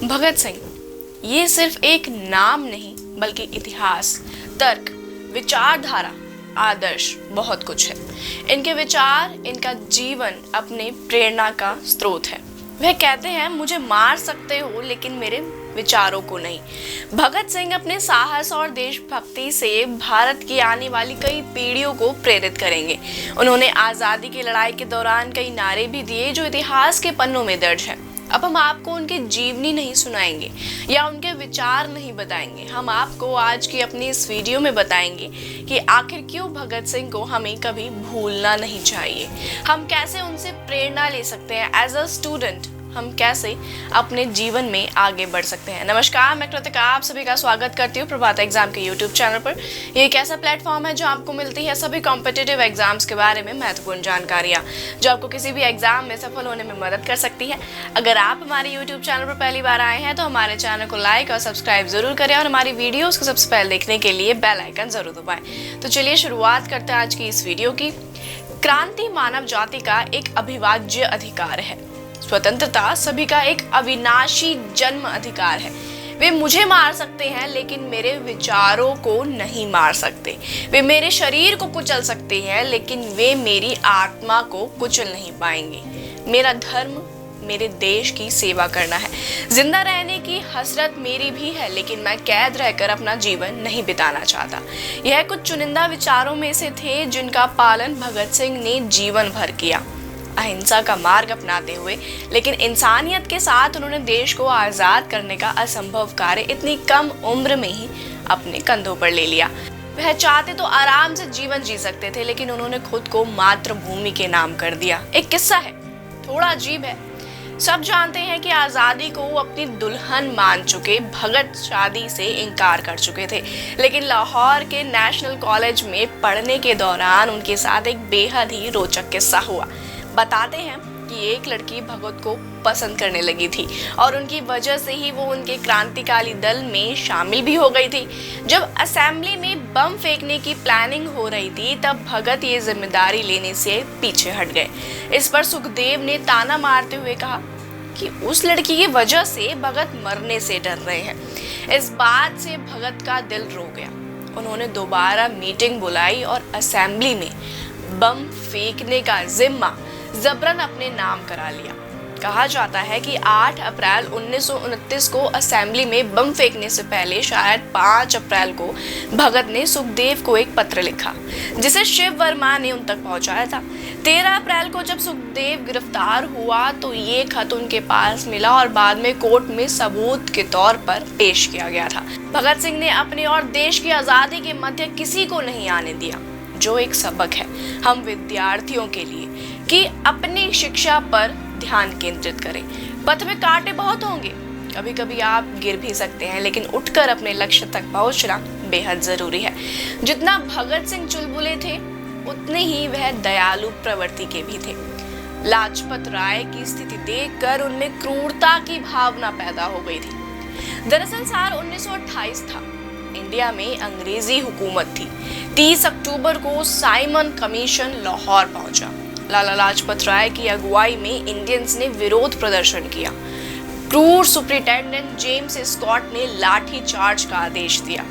भगत सिंह ये सिर्फ एक नाम नहीं बल्कि इतिहास, तर्क, विचारधारा, आदर्श बहुत कुछ है। इनके विचार, इनका जीवन अपने प्रेरणा का स्रोत है। वह कहते हैं मुझे मार सकते हो लेकिन मेरे विचारों को नहीं। भगत सिंह अपने साहस और देशभक्ति से भारत की आने वाली कई पीढ़ियों को प्रेरित करेंगे। उन्होंने आज़ादी की लड़ाई के दौरान कई नारे भी दिए जो इतिहास के पन्नों में दर्ज है। अब हम आपको उनकी जीवनी नहीं सुनाएंगे या उनके विचार नहीं बताएंगे। हम आपको आज की अपनी इस वीडियो में बताएंगे कि आखिर क्यों भगत सिंह को हमें कभी भूलना नहीं चाहिए। हम कैसे उनसे प्रेरणा ले सकते हैं एज अ स्टूडेंट, हम कैसे अपने जीवन में आगे बढ़ सकते हैं। नमस्कार, मैं कृतिका आप सभी का स्वागत करती हूँ प्रभात एग्जाम के यूट्यूब चैनल पर। ये एक ऐसा प्लेटफॉर्म है जो आपको मिलती है सभी कॉम्पिटिटिव एग्जाम्स के बारे में महत्वपूर्ण जानकारियाँ जो आपको किसी भी एग्जाम में सफल होने में मदद कर सकती है। अगर आप हमारे यूट्यूब चैनल पर पहली बार आए हैं तो हमारे चैनल को लाइक और सब्सक्राइब जरूर करें और हमारी वीडियोज़ को सबसे पहले देखने के लिए बेल आइकन जरूर दबाएं। तो चलिए शुरुआत करते हैं आज की इस वीडियो की। क्रांति मानव जाति का एक अविभाज्य अधिकार है। स्वतंत्रता सभी का एक अविनाशी जन्म अधिकार है। वे मुझे मार सकते हैं लेकिन मेरे विचारों को नहीं मार सकते। वे मेरे शरीर को कुचल सकते हैं लेकिन वे मेरी आत्मा को कुचल नहीं पाएंगे। मेरा धर्म मेरे देश की सेवा करना है। जिंदा रहने की हसरत मेरी भी है लेकिन मैं कैद रहकर अपना जीवन नहीं बिताना चाहता। यह कुछ चुनिंदा विचारों में से थे जिनका पालन भगत सिंह ने जीवन भर किया, अहिंसा का मार्ग अपनाते हुए। लेकिन इंसानियत के साथ उन्होंने देश को आज़ाद करने का असंभव कार्य इतनी कम उम्र में ही अपने कंधों पर ले लिया। वह चाहते तो आराम से जीवन जी सकते थे लेकिन उन्होंने खुद को मातृभूमि के नाम कर दिया। एक किस्सा है, थोड़ा अजीब है। सब जानते हैं कि आज़ादी को अपनी दुल्हन मान चुके भगत शादी से इनकार कर चुके थे, लेकिन लाहौर के नेशनल कॉलेज में पढ़ने के दौरान उनके साथ एक बेहद ही रोचक किस्सा हुआ। बताते हैं कि एक लड़की भगत को पसंद करने लगी थी और उनकी वजह से ही वो उनके क्रांतिकारी दल में शामिल भी हो गई थी। जब असेंबली में बम फेंकने की प्लानिंग हो रही थी तब भगत ये जिम्मेदारी लेने से पीछे हट गए। इस पर सुखदेव ने ताना मारते हुए कहा कि उस लड़की की वजह से भगत मरने से डर रहे हैं। इस बात से भगत का दिल रो गया। उन्होंने दोबारा मीटिंग बुलाई और असेंबली में बम फेंकने का जिम्मा जबरन अपने नाम करा लिया। कहा जाता है कि 8 अप्रैल 1929 को असेंबली में बम फेंकने से पहले शायद 5 अप्रैल को भगत ने सुखदेव को एक पत्र लिखा जिसे शिव वर्मा ने उन तक पहुंचाया था। 13 अप्रैल को जब सुखदेव गिरफ्तार हुआ तो ये खत उनके पास मिला और बाद में कोर्ट में सबूत के तौर पर पेश किया गया था। भगत सिंह ने अपने और देश की आज़ादी के मध्य किसी को नहीं आने दिया, जो एक सबक है हम विद्यार्थियों के लिए कि अपनी शिक्षा पर ध्यान केंद्रित करें। पथ में कांटे बहुत होंगे, कभी कभी आप गिर भी सकते हैं, लेकिन उठकर अपने लक्ष्य तक पहुंचना बेहद जरूरी है। जितना भगत सिंह चुलबुले थे उतने ही वह दयालु प्रवृत्ति के भी थे। लाजपत राय की स्थिति देखकर उनमें क्रूरता की भावना पैदा हो गई थी। दरअसल साल 1928 था। इंडिया में अंग्रेजी हुकूमत थी। 30 अक्टूबर को साइमन कमीशन लाहौर पहुंचा। लाला लाजपत राय की अगुवाई में इंडियंस ने विरोध प्रदर्शन किया। क्रूर सुपरिटेंडेंट जेम्स स्कॉट ने लाठी चार्ज का आदेश दिया।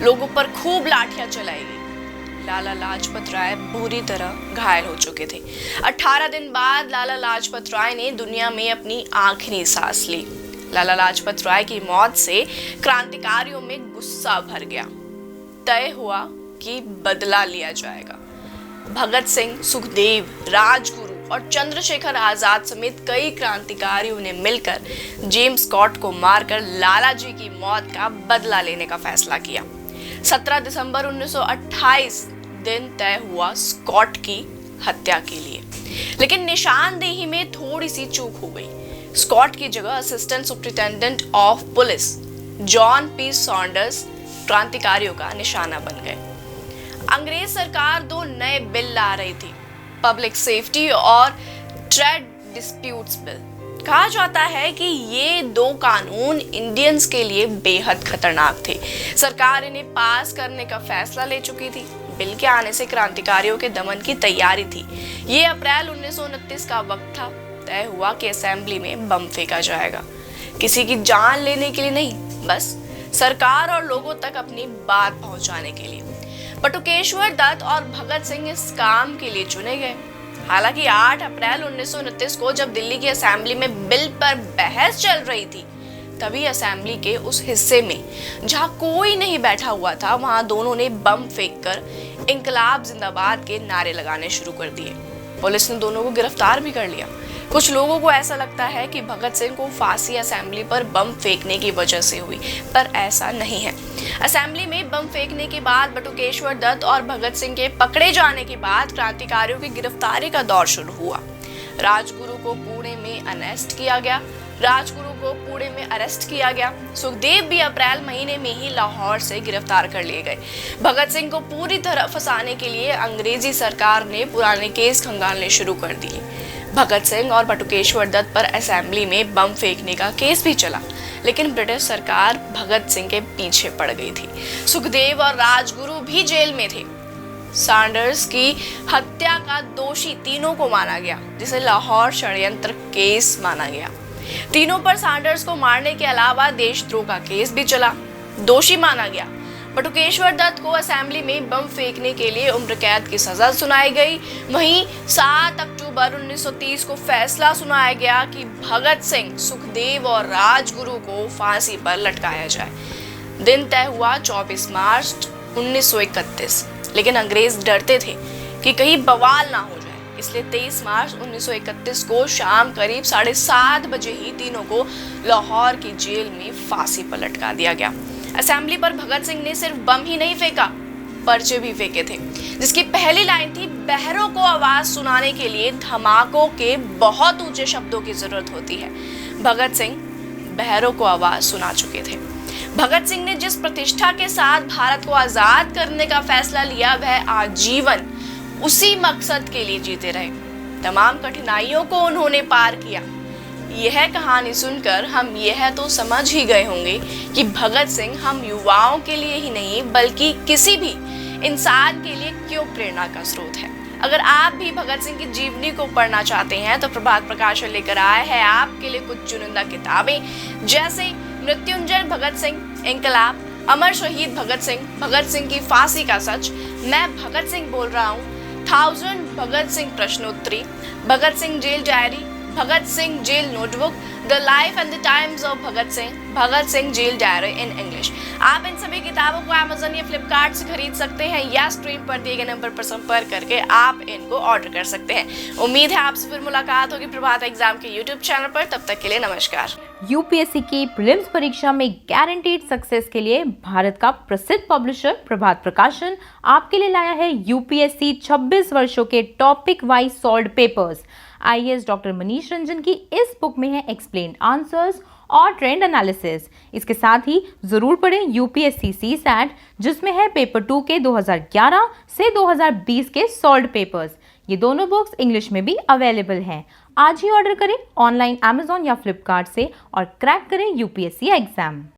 लोगों पर खूब लाठियां चलाई गई। लाला लाजपत राय बुरी तरह घायल हो चुके थे। 18 दिन बाद लाला लाजपत राय ने दुनिया में अपनी आखिरी सांस ली। लाला लाजपत राय की मौत से क्रांतिकारियों में गुस्सा भर गया। तय हुआ कि बदला लिया जाएगा। भगत सिंह, सुखदेव, राजगुरु और चंद्रशेखर आजाद समेत कई क्रांतिकारियों ने मिलकर जेम्स स्कॉट को मारकर लाला जी की मौत का बदला लेने का फैसला किया। 17 दिसंबर 1928 दिन तय हुआ स्कॉट की हत्या के लिए, लेकिन निशानदेही में थोड़ी सी चूक हो गई। स्कॉट की जगह assistant superintendent of police John P Saunders क्रांतिकारियों का निशाना बन गए। अंग्रेज सरकार 2 नए बिल ला रही थी, पब्लिक सेफ्टी और ट्रेड डिस्प्यूट्स बिल। कहा जाता है कि ये 2 कानून इंडियंस के लिए बेहद खतरनाक थे। सरकार इन्हें पास करने का फैसला ले चुकी थी। बिल के आने से क्रांतिकारियों के दमन की तैयारी थी। ये अप्रैल 1929 का वक्त था। तय हुआ कि असेंबली में बम फेंका जाएगा। किसी की जान लेने के लिए नहीं, बस सरकार और लोगों तक अपनी बात पहुंचाने के लिए। बटुकेश्वर दत्त और भगत सिंह इस काम के लिए चुने गए। हालांकि 8 अप्रैल 1929 को जब दिल्ली की असेंबली में बिल पर बहस चल रही थी, तभी असेंबली के उस हिस्से में जहां कोई नहीं बैठा हुआ था, वहां दोनों ने बम फेंककर इंकलाब जिंदाबाद के नारे लगाने शुरू कर दिए। पुलिस ने दोनों को गिरफ्तार भी कर लिया। कुछ लोगों को ऐसा लगता है कि भगत सिंह को फांसी असेंबली पर बम फेंकने की वजह से हुई, पर ऐसा नहीं है। असेंबली में बम फेंकने के बाद बटुकेश्वर दत्त और भगत सिंह के पकड़े जाने के बाद क्रांतिकारियों की गिरफ्तारी का दौर शुरू हुआ। राजगुरु को पुणे में अरेस्ट किया गया। सुखदेव भी अप्रैल महीने में ही लाहौर से गिरफ्तार कर लिए गए। भगत सिंह को पूरी तरह फंसाने के लिए अंग्रेजी सरकार ने पुराने केस खंगालने शुरू कर दिए। भगत सिंह और बटुकेश्वर दत्त पर असेंबली में बम फेंकने का केस भी चला, लेकिन ब्रिटिश सरकार भगत सिंह के पीछे पड़ गई थी। सुखदेव और राजगुरु भी जेल में थे। सैंडर्स की हत्या का दोषी तीनों को माना गया, जिसे लाहौर षड्यंत्र केस माना गया। तीनों पर सैंडर्स को मारने के अलावा देशद्रोह का केस भी चला, दोषी माना गया। बटुकेश्वर दत्त को असेंबली में बम फेंकने के लिए उम्र कैद की सजा सुनाई गई। वहीं 7 अक्टूबर 1930 को फैसला सुनाया गया कि भगत सिंह, सुखदेव और राजगुरु को फांसी पर लटकाया जाए। दिन तय हुआ 24 मार्च 1931, लेकिन अंग्रेज डरते थे कि कहीं बवाल ना हो जाए, इसलिए 23 मार्च 1931 को शाम करीब 7:30 बजे ही तीनों को लाहौर की जेल में फांसी पर लटका दिया गया। असेंबली पर भगत सिंह ने सिर्फ बम ही नहीं फेंका, पर्चे भी फेंके थे, जिसकी पहली लाइन थी, बहरों को आवाज सुनाने के लिए धमाकों के बहुत ऊंचे शब्दों की जरूरत होती है। भगत सिंह बहरों को आवाज सुना चुके थे। भगत सिंह ने जिस प्रतिष्ठा के साथ भारत को आजाद करने का फैसला लिया, वह आजीवन उसी मकसद के लिए जीते रहे। तमाम कठिनाइयों को उन्होंने पार किया। यह कहानी सुनकर हम यह तो समझ ही गए होंगे कि भगत सिंह हम युवाओं के लिए ही नहीं, बल्कि किसी भी इंसान के लिए क्यों प्रेरणा का स्रोत है। अगर आप भी भगत सिंह की जीवनी को पढ़ना चाहते हैं तो प्रभात प्रकाशन लेकर आए हैं आपके लिए कुछ चुनिंदा किताबें, जैसे मृत्युंजय भगत सिंह, इंकलाब, अमर शहीद भगत सिंह की फांसी का सच, मैं भगत सिंह बोल रहा हूँ, 1000 भगत सिंह प्रश्नोत्तरी, Bhagat Singh jail diary, Bhagat Singh jail notebook, the life and the times of Bhagat Singh jail diary in English. आप इन सभी किताबों को अमेज़न या फ्लिपकार्ट से खरीद सकते हैं, या स्क्रीन पर दिए गए नंबर पर संपर्क करके आप इनको ऑर्डर कर सकते हैं। उम्मीद है आपसे फिर मुलाकात होगी प्रभात एग्जाम के यूट्यूब चैनल पर। तब तक के लिए नमस्कार। यूपीएससी की प्रीलिम्स परीक्षा में गारंटीड सक्सेस के लिए भारत का प्रसिद्ध पब्लिशर प्रभात प्रकाशन आपके लिए लाया है यूपीएससी 26 वर्षों के topic wise solved papers. IAS doctor Manish Ranjan की इस बुक में है एक्सप्लेन्ड आंसर्स और ट्रेंड एनालिसिस। इसके साथ ही जरूर पढ़ें यूपीएससी सीसैट, जिसमें है पेपर 2 के 2011 से 2020 के सॉल्व्ड पेपर्स। ये दोनों बुक्स इंग्लिश में भी अवेलेबल हैं। आज ही ऑर्डर करें ऑनलाइन अमेज़न या फ्लिपकार्ट से और क्रैक करें यूपीएससी एग्जाम।